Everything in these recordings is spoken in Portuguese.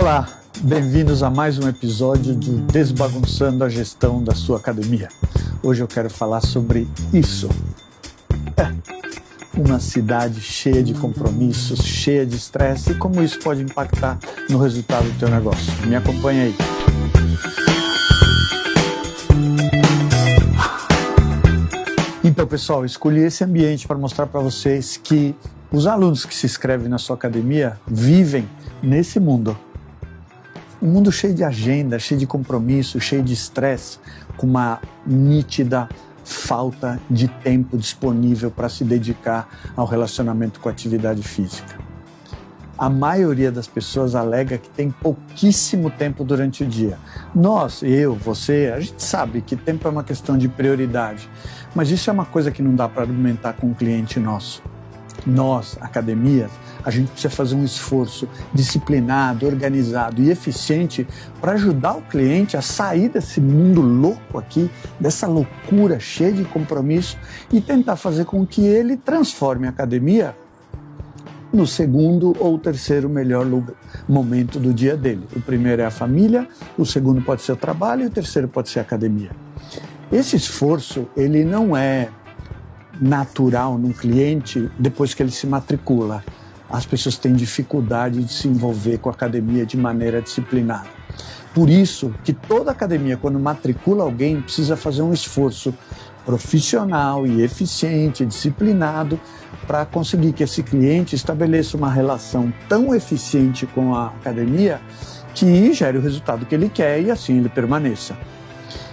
Olá, bem-vindos a mais um episódio do Desbagunçando a Gestão da Sua Academia. Hoje eu quero falar sobre isso. Uma cidade cheia de compromissos, cheia de estresse e como isso pode impactar no resultado do teu negócio. Me acompanha aí. Então, pessoal, escolhi esse ambiente para mostrar para vocês que os alunos que se inscrevem na sua academia vivem nesse mundo. Um mundo cheio de agenda, cheio de compromisso, cheio de estresse, com uma nítida falta de tempo disponível para se dedicar ao relacionamento com a atividade física. A maioria das pessoas alega que tem pouquíssimo tempo durante o dia. Nós, eu, você, a gente sabe que tempo é uma questão de prioridade, mas isso é uma coisa que não dá para argumentar com um cliente nosso. Nós, academias, a gente precisa fazer um esforço disciplinado, organizado e eficiente para ajudar o cliente a sair desse mundo louco aqui, dessa loucura cheia de compromisso e tentar fazer com que ele transforme a academia no segundo ou terceiro melhor momento do dia dele. O primeiro é a família, o segundo pode ser o trabalho e o terceiro pode ser a academia. Esse esforço, ele não é natural num cliente depois que ele se matricula. As pessoas têm dificuldade de se envolver com a academia de maneira disciplinada. Por isso que toda academia, quando matricula alguém, precisa fazer um esforço profissional e eficiente, disciplinado, para conseguir que esse cliente estabeleça uma relação tão eficiente com a academia que gere o resultado que ele quer e assim ele permaneça.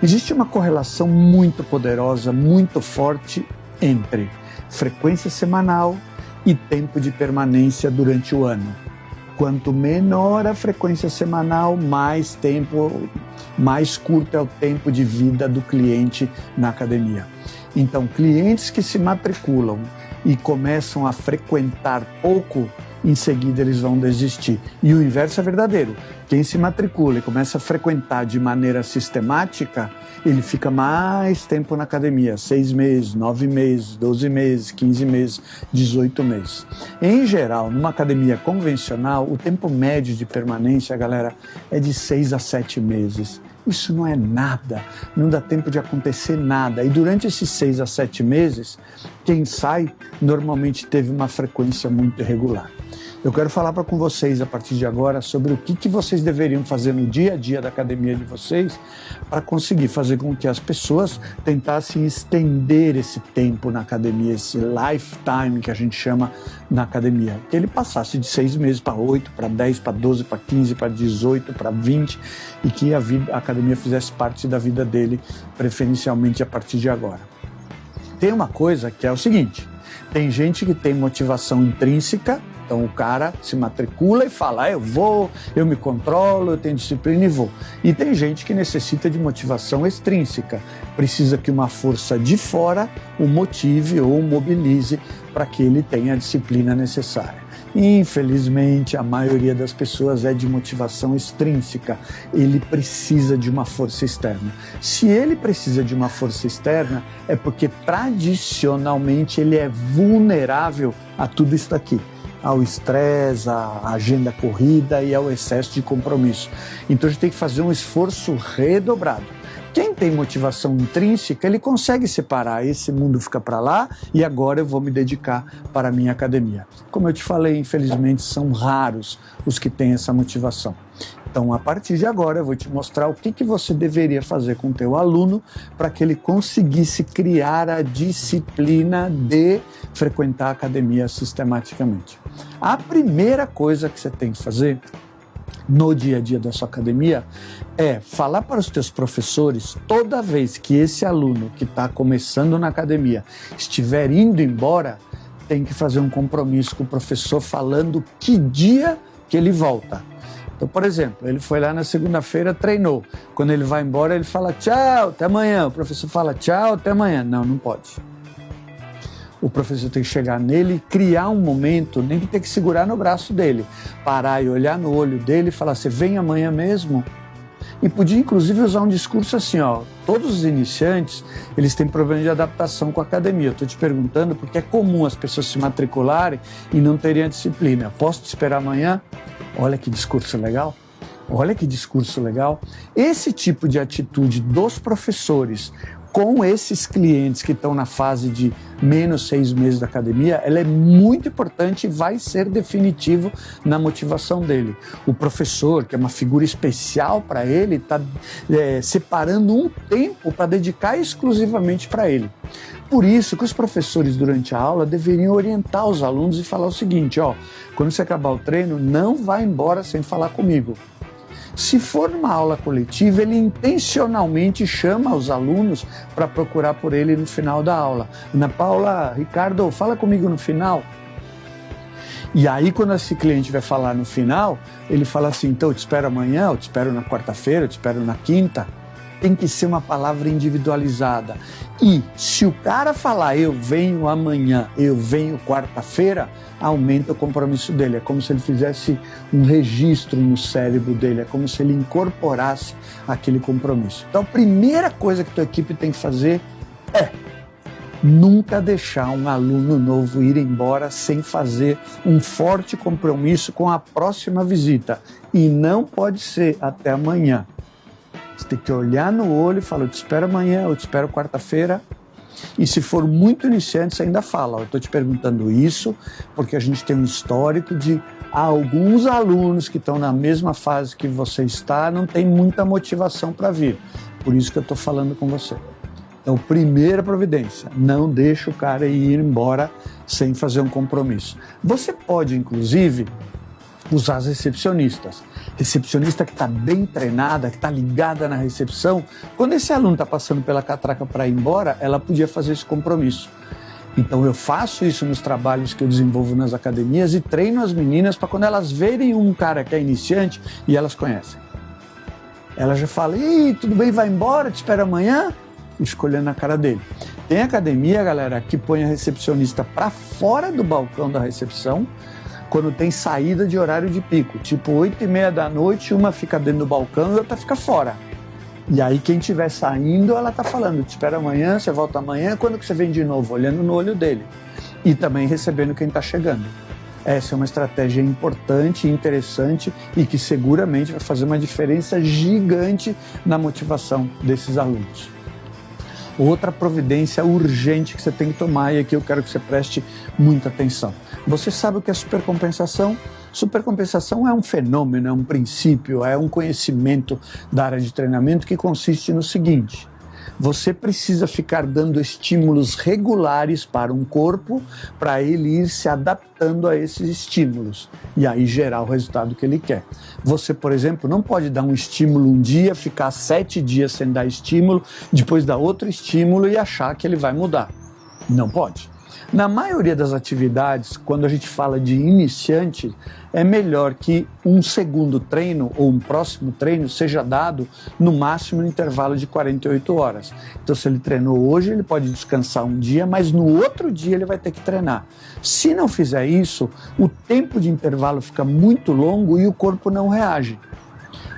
Existe uma correlação muito poderosa, muito forte entre frequência semanal e tempo de permanência durante o ano. Quanto menor a frequência semanal, mais curto é o tempo de vida do cliente na academia. Então, clientes que se matriculam e começam a frequentar pouco, em seguida eles vão desistir. E o inverso é verdadeiro. Quem se matricula e começa a frequentar de maneira sistemática, ele fica mais tempo na academia, 6 meses, 9 meses, 12 meses, 15 meses, 18 meses. Em geral, numa academia convencional, o tempo médio de permanência, galera, é de 6 a 7 meses. Isso não é nada, não dá tempo de acontecer nada. E durante esses 6 a 7 meses, quem sai normalmente teve uma frequência muito irregular. Eu quero falar com vocês a partir de agora sobre o que vocês deveriam fazer no dia a dia da academia de vocês para conseguir fazer com que as pessoas tentassem estender esse tempo na academia, esse lifetime que a gente chama na academia. Que ele passasse de 6 meses para 8, para 10, para 12, para 15, para 18, para 20 e que a academia fizesse parte da vida dele preferencialmente a partir de agora. Tem uma coisa que é o seguinte, tem gente que tem motivação intrínseca. Então o cara se matricula e fala, eu vou, eu me controlo, eu tenho disciplina e vou. E tem gente que necessita de motivação extrínseca, precisa que uma força de fora o motive ou o mobilize para que ele tenha a disciplina necessária. Infelizmente, a maioria das pessoas é de motivação extrínseca. Ele precisa de uma força externa. Se ele precisa de uma força externa, é porque tradicionalmente ele é vulnerável a tudo isso daqui. Ao estresse, à agenda corrida e ao excesso de compromisso. Então a gente tem que fazer um esforço redobrado. Quem tem motivação intrínseca, ele consegue separar, esse mundo fica para lá e agora eu vou me dedicar para a minha academia. Como eu te falei, infelizmente são raros os que têm essa motivação. Então, a partir de agora, eu vou te mostrar o que você deveria fazer com o teu aluno para que ele conseguisse criar a disciplina de frequentar a academia sistematicamente. A primeira coisa que você tem que fazer no dia a dia da sua academia é falar para os teus professores, toda vez que esse aluno que está começando na academia estiver indo embora, tem que fazer um compromisso com o professor falando que dia que ele volta. Então, por exemplo, ele foi lá na segunda-feira, treinou. Quando ele vai embora, ele fala tchau, até amanhã. O professor fala tchau, até amanhã. Não, não pode. O professor tem que chegar nele e criar um momento, nem que tem que segurar no braço dele, parar e olhar no olho dele e falar, você vem amanhã mesmo? E podia, inclusive, usar um discurso assim, ó, todos os iniciantes, eles têm problema de adaptação com a academia. Eu estou te perguntando porque é comum as pessoas se matricularem e não terem a disciplina. Posso te esperar amanhã? Olha que discurso legal. Olha que discurso legal. Esse tipo de atitude dos professores com esses clientes que estão na fase de menos 6 meses da academia, ela é muito importante e vai ser definitivo na motivação dele. O professor, que é uma figura especial para ele, está separando um tempo para dedicar exclusivamente para ele. Por isso que os professores durante a aula deveriam orientar os alunos e falar o seguinte, ó, quando você acabar o treino, não vá embora sem falar comigo. Se for numa aula coletiva, ele intencionalmente chama os alunos para procurar por ele no final da aula. Ana Paula, Ricardo, fala comigo no final. E aí, quando esse cliente vai falar no final, ele fala assim, então eu te espero amanhã, eu te espero na quarta-feira, eu te espero na quinta. Tem que ser uma palavra individualizada. E se o cara falar eu venho amanhã, eu venho quarta-feira, aumenta o compromisso dele. É como se ele fizesse um registro no cérebro dele, é como se ele incorporasse aquele compromisso. Então a primeira coisa que a tua equipe tem que fazer é nunca deixar um aluno novo ir embora sem fazer um forte compromisso com a próxima visita. E não pode ser até amanhã. Você tem que olhar no olho e falar, eu te espero amanhã, eu te espero quarta-feira. E se for muito iniciante, você ainda fala, eu estou te perguntando isso porque a gente tem um histórico de alguns alunos que estão na mesma fase que você está, não tem muita motivação para vir. Por isso que eu estou falando com você. Então, primeira providência, não deixa o cara ir embora sem fazer um compromisso. Você pode, inclusive, usar as recepcionistas. Recepcionista que está bem treinada, que está ligada na recepção, quando esse aluno está passando pela catraca para ir embora, ela podia fazer esse compromisso. Então eu faço isso nos trabalhos que eu desenvolvo nas academias e treino as meninas para quando elas verem um cara que é iniciante e elas conhecem. Ela já fala, ih, tudo bem, vai embora, te espero amanhã, e fica olhando na cara dele. Tem academia, galera, que põe a recepcionista para fora do balcão da recepção, quando tem saída de horário de pico, tipo 8h30 da noite, uma fica dentro do balcão e outra fica fora. E aí quem estiver saindo, ela tá falando, te espero amanhã, você volta amanhã, quando que você vem de novo? Olhando no olho dele. E também recebendo quem tá chegando. Essa é uma estratégia importante, interessante e que seguramente vai fazer uma diferença gigante na motivação desses alunos. Outra providência urgente que você tem que tomar, e aqui eu quero que você preste muita atenção. Você sabe o que é supercompensação? Supercompensação é um fenômeno, é um princípio, é um conhecimento da área de treinamento que consiste no seguinte: você precisa ficar dando estímulos regulares para um corpo para ele ir se adaptando a esses estímulos e aí gerar o resultado que ele quer. Você, por exemplo, não pode dar um estímulo um dia, ficar 7 dias sem dar estímulo, depois dar outro estímulo e achar que ele vai mudar. Não pode. Na maioria das atividades, quando a gente fala de iniciante, é melhor que um segundo treino ou um próximo treino seja dado no máximo no intervalo de 48 horas. Então, se ele treinou hoje, ele pode descansar um dia, mas no outro dia ele vai ter que treinar. Se não fizer isso, o tempo de intervalo fica muito longo e o corpo não reage.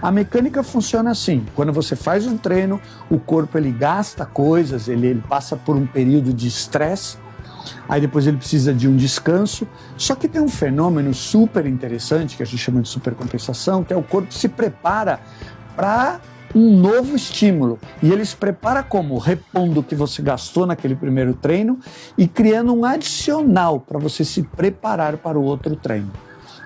A mecânica funciona assim: quando você faz um treino, o corpo ele gasta coisas, ele passa por um período de estresse, aí depois ele precisa de um descanso. Só que tem um fenômeno super interessante que a gente chama de supercompensação, que é o corpo se prepara para um novo estímulo. E ele se prepara como? Repondo o que você gastou naquele primeiro treino e criando um adicional para você se preparar para o outro treino.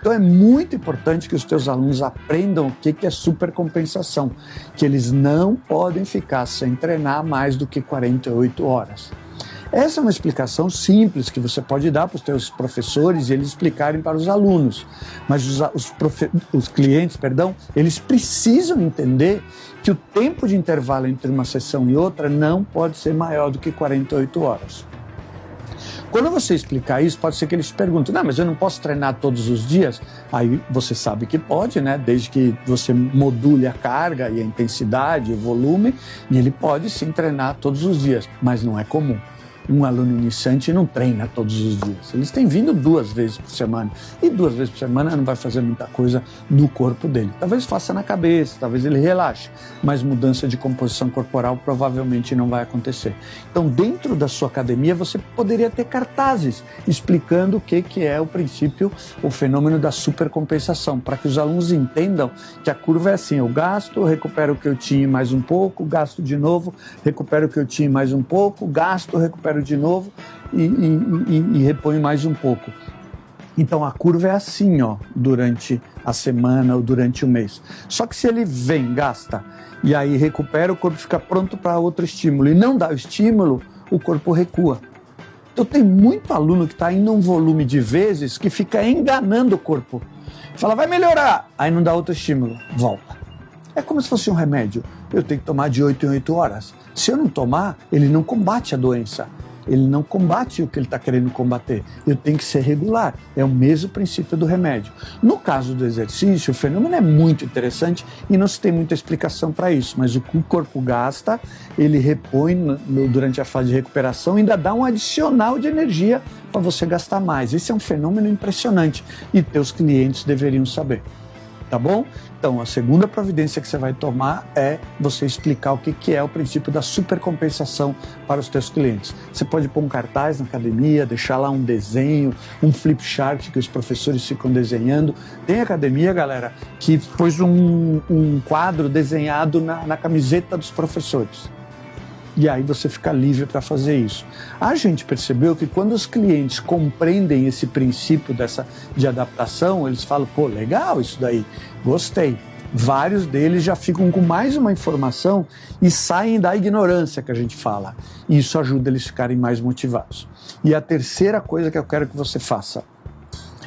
Então é muito importante que os teus alunos aprendam o que é supercompensação, que eles não podem ficar sem treinar mais do que 48 horas. Essa é uma explicação simples que você pode dar para os teus professores e eles explicarem para os alunos. Mas os clientes, eles precisam entender que o tempo de intervalo entre uma sessão e outra não pode ser maior do que 48 horas. Quando você explicar isso, pode ser que eles perguntem, não, mas eu não posso treinar todos os dias? Aí você sabe que pode, né? Desde que você module a carga e a intensidade, o volume, e ele pode sim treinar todos os dias, mas não é comum. Um aluno iniciante não treina todos os dias. Eles têm vindo 2 vezes por semana. E 2 vezes por semana não vai fazer muita coisa no corpo dele. Talvez faça na cabeça, talvez ele relaxe. Mas mudança de composição corporal provavelmente não vai acontecer. Então, dentro da sua academia, você poderia ter cartazes explicando o que é o princípio, o fenômeno da supercompensação, para que os alunos entendam que a curva é assim: eu gasto, recupero o que eu tinha mais um pouco, gasto de novo, recupero o que eu tinha mais um pouco, gasto, recupero de novo e reponho mais um pouco. Então a curva é assim, ó, durante a semana ou durante o mês. Só que se ele vem, gasta, e aí recupera, o corpo fica pronto para outro estímulo e não dá o estímulo, o corpo recua. Então tem muito aluno que está indo um volume de vezes que fica enganando o corpo. Fala, vai melhorar, aí não dá outro estímulo, volta. É como se fosse um remédio. Eu tenho que tomar de 8 em 8 horas. Se eu não tomar, ele não combate a doença. Ele não combate o que ele está querendo combater. Eu tenho que ser regular. É o mesmo princípio do remédio. No caso do exercício, o fenômeno é muito interessante e não se tem muita explicação para isso. Mas o que o corpo gasta, ele repõe durante a fase de recuperação e ainda dá um adicional de energia para você gastar mais. Esse é um fenômeno impressionante e teus clientes deveriam saber. Tá bom? Então, a segunda providência que você vai tomar é você explicar o que é o princípio da supercompensação para os teus clientes. Você pode pôr um cartaz na academia, deixar lá um desenho, um flip chart que os professores ficam desenhando. Tem academia, galera, que pôs um quadro desenhado na camiseta dos professores. E aí você fica livre para fazer isso. A gente percebeu que quando os clientes compreendem esse princípio de adaptação, eles falam, pô, legal isso daí, gostei. Vários deles já ficam com mais uma informação e saem da ignorância que a gente fala. E isso ajuda eles a ficarem mais motivados. E a terceira coisa que eu quero que você faça,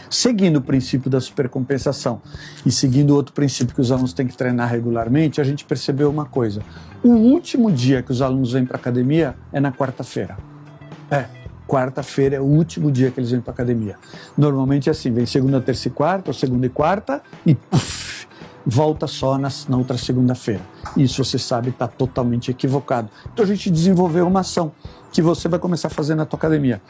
seguindo o princípio da supercompensação e seguindo outro princípio que os alunos têm que treinar regularmente, a gente percebeu uma coisa. O último dia que os alunos vêm para a academia é na quarta-feira. Quarta-feira é o último dia que eles vêm para a academia. Normalmente é assim, vem segunda, terça e quarta, ou segunda e quarta, e puff, volta só na outra segunda-feira. Isso você sabe está totalmente equivocado. Então a gente desenvolveu uma ação que você vai começar a fazer na tua academia.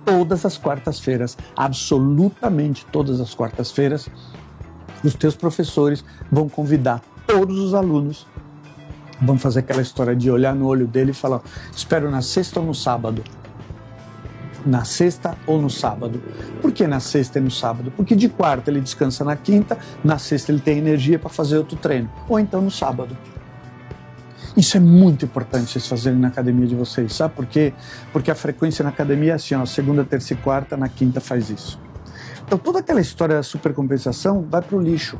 Todas as quartas-feiras, absolutamente todas as quartas-feiras, os teus professores vão convidar todos os alunos, vão fazer aquela história de olhar no olho dele e falar, espero na sexta ou no sábado. Na sexta ou no sábado. Por que na sexta e no sábado? Porque de quarta ele descansa na quinta, na sexta ele tem energia para fazer outro treino. Ou então no sábado. Isso é muito importante vocês fazerem na academia de vocês, sabe por quê? Porque a frequência na academia é assim, ó, segunda, terça e quarta, na quinta faz isso. Então toda aquela história da supercompensação vai para o lixo.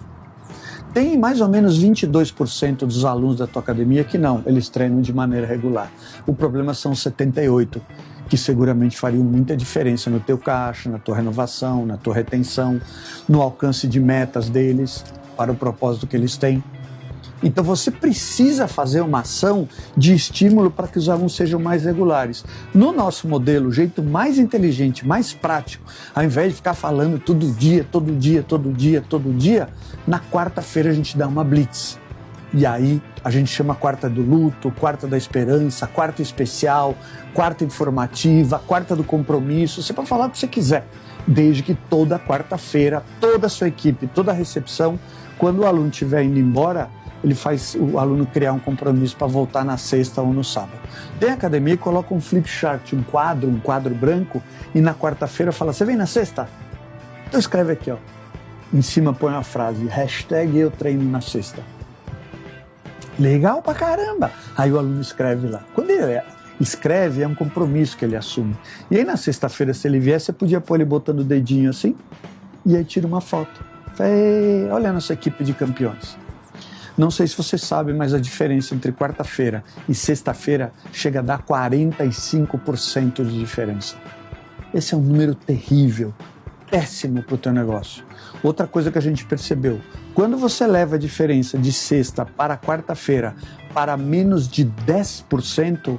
Tem mais ou menos 22% dos alunos da tua academia que não, eles treinam de maneira regular. O problema são 78%, que seguramente fariam muita diferença no teu caixa, na tua renovação, na tua retenção, no alcance de metas deles, para o propósito que eles têm. Então você precisa fazer uma ação de estímulo para que os alunos sejam mais regulares. No nosso modelo, o jeito mais inteligente, mais prático, ao invés de ficar falando todo dia, na quarta-feira a gente dá uma blitz. E aí a gente chama quarta do luto, quarta da esperança, quarta especial, quarta informativa, quarta do compromisso. Você pode falar o que você quiser, desde que toda quarta-feira, toda a sua equipe, toda a recepção, quando o aluno estiver indo embora, ele faz o aluno criar um compromisso para voltar na sexta ou no sábado. Tem academia que coloca um flip chart, um quadro branco, e na quarta-feira fala, você vem na sexta? Então escreve aqui, ó. Em cima põe uma frase, hashtag eu treino na sexta. Legal pra caramba! Aí o aluno escreve lá. Quando ele escreve, é um compromisso que ele assume. E aí na sexta-feira, se ele vier, você podia pôr ele botando o dedinho assim, e aí tira uma foto. Olha a nossa equipe de campeões. Não sei se você sabe, mas a diferença entre quarta-feira e sexta-feira chega a dar 45% de diferença. Esse é um número terrível, péssimo para o teu negócio. Outra coisa que a gente percebeu, quando você leva a diferença de sexta para quarta-feira para menos de 10%,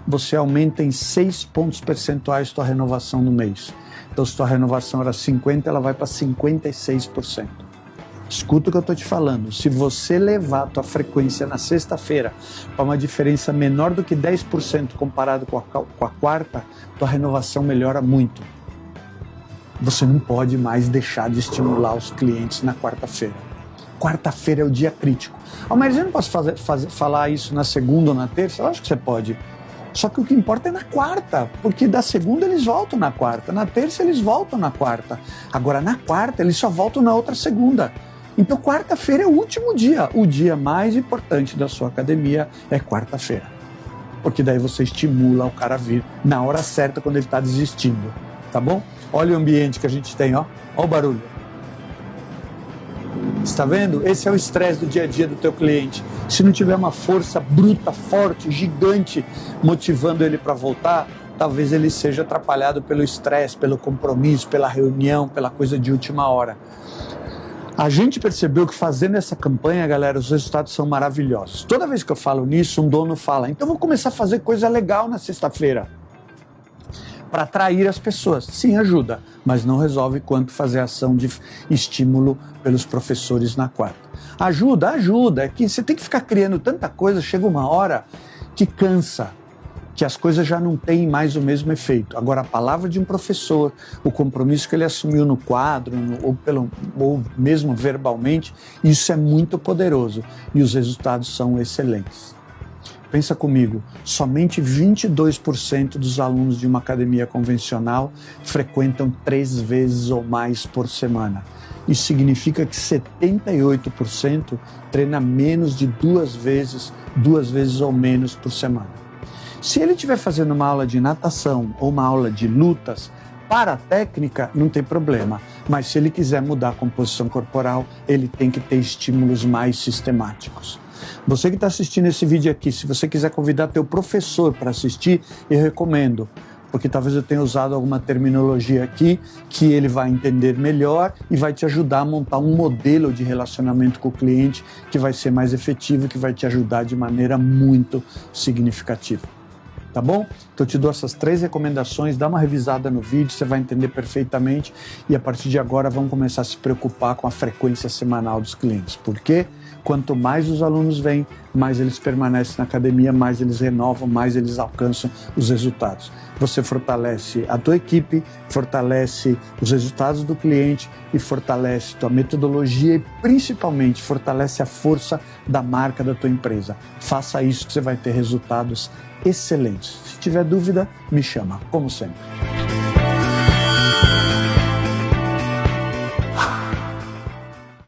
você aumenta em 6 pontos percentuais tua renovação no mês. Então, se tua renovação era 50%, ela vai para 56%. Escuta o que eu estou te falando. Se você levar a tua frequência na sexta-feira para uma diferença menor do que 10% comparado com a quarta, tua renovação melhora muito. Você não pode mais deixar de estimular os clientes na quarta-feira. Quarta-feira é o dia crítico. Mas eu não posso falar isso na segunda ou na terça? Eu acho que você pode. Só que o que importa é na quarta, porque da segunda eles voltam na quarta, na terça eles voltam na quarta. Agora na quarta eles só voltam na outra segunda. Então quarta-feira é o último dia. O dia mais importante da sua academia é quarta-feira. Porque daí você estimula o cara a vir na hora certa quando ele está desistindo. Tá bom? Olha o ambiente que a gente tem, ó. Olha o barulho. Está vendo? Esse é o estresse do dia a dia do teu cliente. Se não tiver uma força bruta, forte, gigante, motivando ele para voltar, talvez ele seja atrapalhado pelo estresse, pelo compromisso, pela reunião, pela coisa de última hora. A gente percebeu que fazendo essa campanha, galera, os resultados são maravilhosos. Toda vez que eu falo nisso, um dono fala, então vou começar a fazer coisa legal na sexta-feira para atrair as pessoas. Sim, ajuda, mas não resolve quanto fazer ação de estímulo pelos professores na quarta. Ajuda, é que você tem que ficar criando tanta coisa, chega uma hora que cansa, que as coisas já não têm mais o mesmo efeito. Agora, a palavra de um professor, o compromisso que ele assumiu no quadro, ou mesmo verbalmente, isso é muito poderoso e os resultados são excelentes. Pensa comigo, somente 22% dos alunos de uma academia convencional frequentam 3 vezes ou mais por semana. Isso significa que 78% treina menos de 2 vezes ou menos por semana. Se ele estiver fazendo uma aula de natação ou uma aula de lutas, para a técnica não tem problema, mas se ele quiser mudar a composição corporal, ele tem que ter estímulos mais sistemáticos. Você que está assistindo esse vídeo aqui, se você quiser convidar teu professor para assistir, eu recomendo, porque talvez eu tenha usado alguma terminologia aqui que ele vai entender melhor e vai te ajudar a montar um modelo de relacionamento com o cliente que vai ser mais efetivo e que vai te ajudar de maneira muito significativa. Tá bom? Então eu te dou essas 3 recomendações, dá uma revisada no vídeo, você vai entender perfeitamente e a partir de agora vamos começar a se preocupar com a frequência semanal dos clientes. Por quê? Quanto mais os alunos vêm, mais eles permanecem na academia, mais eles renovam, mais eles alcançam os resultados. Você fortalece a tua equipe, fortalece os resultados do cliente e fortalece tua metodologia e principalmente fortalece a força da marca da tua empresa. Faça isso que você vai ter resultados excelentes. Se tiver dúvida, me chama, como sempre.